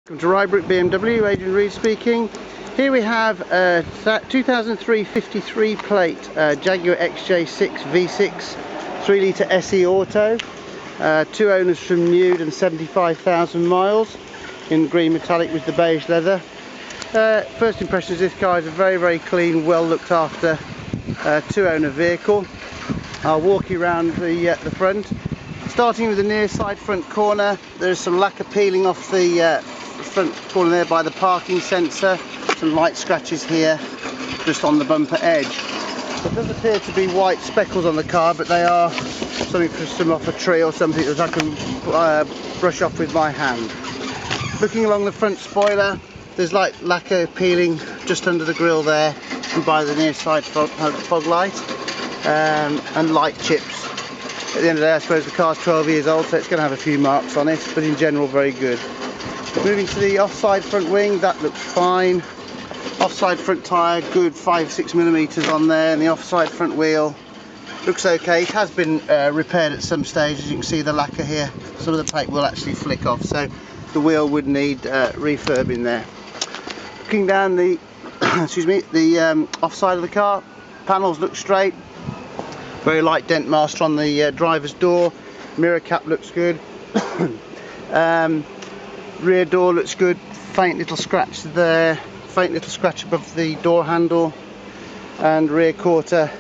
Welcome to Rybrook BMW, Adrian Reed speaking. Here we have a 2003 53 plate Jaguar XJ V6 3 litre SE Auto. 2 owners from new and 75,000 miles in green metallic with the beige leather. First impressions, this car is a very clean, well looked after 2 owner vehicle. I'll walk you around the front. Starting with the near side front corner, there's some lacquer peeling off the front corner there by the parking sensor. Some light scratches here just on the bumper edge. There does appear to be white speckles on the car, but they are something off a tree or something that I can brush off with my hand. Looking along the front spoiler, there's like lacquer peeling just under the grille there and by the near side fog light, and light chips. At the end of the day, I suppose the car's 12 years old, so it's going to have a few marks on it, but in general very good. Moving to the offside front wing, that looks fine. Offside front tyre, good 5-6 millimeters on there, and the offside front wheel looks okay. It has been repaired at some stage. As you can see, the lacquer here, some of the paint will actually flick off, so the wheel would need refurbing there. Looking down the offside of the car, panels look straight. Very light dent master on the driver's door. Mirror cap looks good. Rear door looks good. Faint little scratch there. Faint little scratch above the door handle. And rear quarter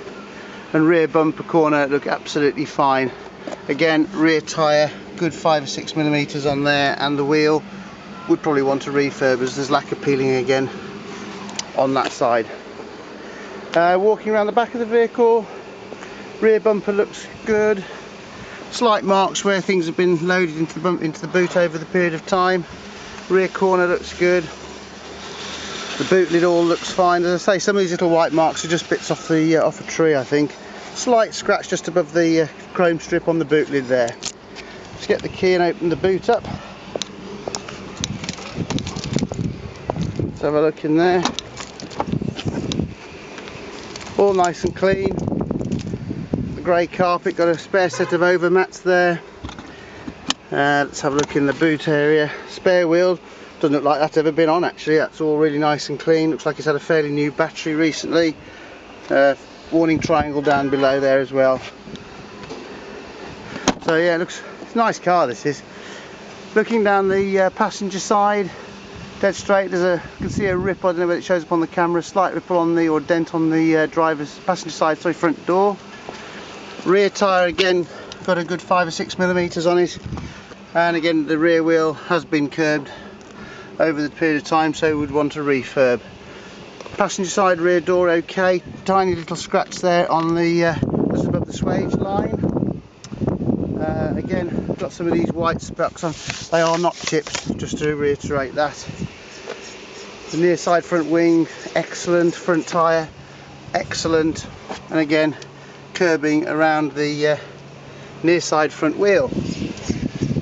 and rear bumper corner look absolutely fine. Again, rear tyre, good 5 or 6 millimeters on there, and the wheel would probably want a refurb as there's lacquer peeling again on that side. Walking around the back of the vehicle, rear bumper looks good. Slight marks where things have been loaded into the boot over the period of time. Rear corner looks good. The boot lid all looks fine. As I say, some of these little white marks are just bits off a tree, I think. Slight scratch just above the chrome strip on the boot lid there. Let's get the key and open the boot up. Let's have a look in there. All nice and clean. Grey carpet, got a spare set of overmats there. Let's have a look in the boot area. Spare wheel, doesn't look like that's ever been on actually. That's all really nice and clean. Looks like it's had a fairly new battery recently. Warning triangle down below there as well. So yeah, it's a nice car this is. Looking down the passenger side, dead straight, you can see a rip, I don't know whether it shows up on the camera, slight ripple on the, or dent on the passenger side, front door. Rear tyre again got a good 5 or 6 millimeters on it, and again the rear wheel has been curbed over the period of time, so would want a refurb. Passenger side rear door okay, tiny little scratch there on the just above the swage line. Again, got some of these white specks on. They are not chips, just to reiterate that. The near side front wing excellent, front tyre excellent, and again curbing around the near side front wheel.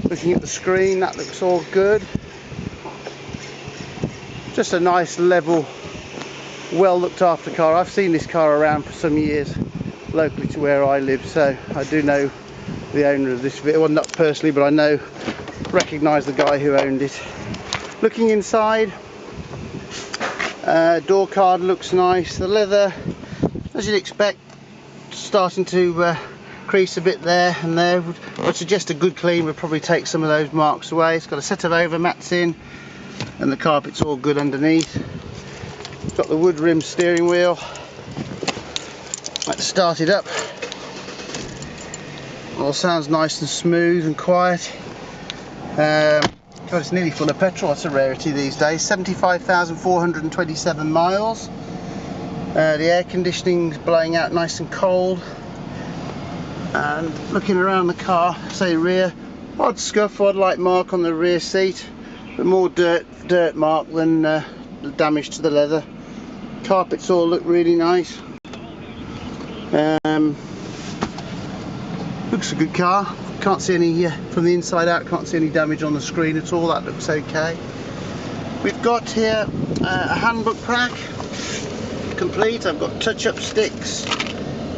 Looking at the screen, that looks all good. Just a nice level, well looked after car. I've seen this car around for some years locally to where I live, so I do know the owner of this vehicle. Well, not personally, but I recognise the guy who owned it. Looking inside, door card looks nice. The leather, as you'd expect, starting to crease a bit there and there. Would suggest a good clean would probably take some of those marks away. It's got a set of overmats in, and the carpet's all good underneath. It's got the wood rim steering wheel. Let's start it up. All sounds nice and smooth and quiet. God, it's nearly full of petrol. That's a rarity these days. 75,427 miles. The air conditioning's blowing out nice and cold. And looking around the car, say rear, odd scuff, odd light mark on the rear seat, but more dirt mark than damage to the leather. Carpets all look really nice. Looks a good car. Can't see any from the inside out. Can't see any damage on the screen at all. That looks okay. We've got here a handbook pack. Complete. I've got touch-up sticks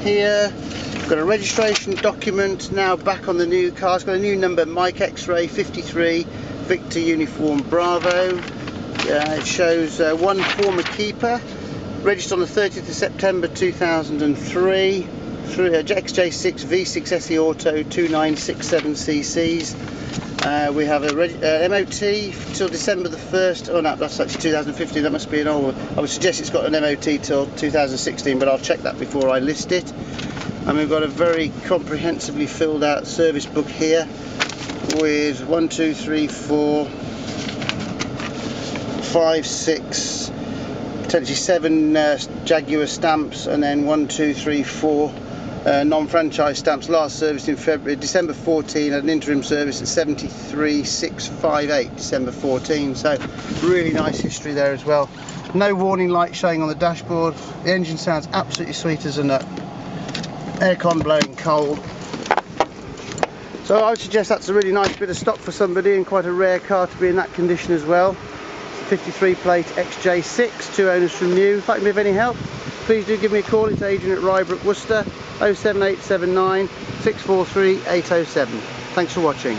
here. I've got a registration document now back on the new car. It's got a new number, Mike X-Ray 53 Victor Uniform Bravo. It shows one former keeper, registered on the 30th of September 2003, through XJ6 V6 SE Auto 2967 cc's. We have a MOT till December the 1st. Oh no, that's actually 2015, that must be an old one. I would suggest it's got an MOT till 2016, but I'll check that before I list it. And we've got a very comprehensively filled out service book here with 1, 2, 3, 4, 5, 6, potentially 7 Jaguar stamps, and then 1, 2, 3, 4 non-franchise stamps. Last serviced in December 14, had an interim service at 73658 December 14, so really nice history there as well. No warning light showing on the dashboard. The engine sounds absolutely sweet as a nut. Aircon blowing cold. So I would suggest that's a really nice bit of stock for somebody, and quite a rare car to be in that condition as well. 53 plate XJ6, 2 owners from new. If I can be of any help, please do give me a call. It's Adrian at Rybrook, Worcester, 07879 643 807. Thanks for watching.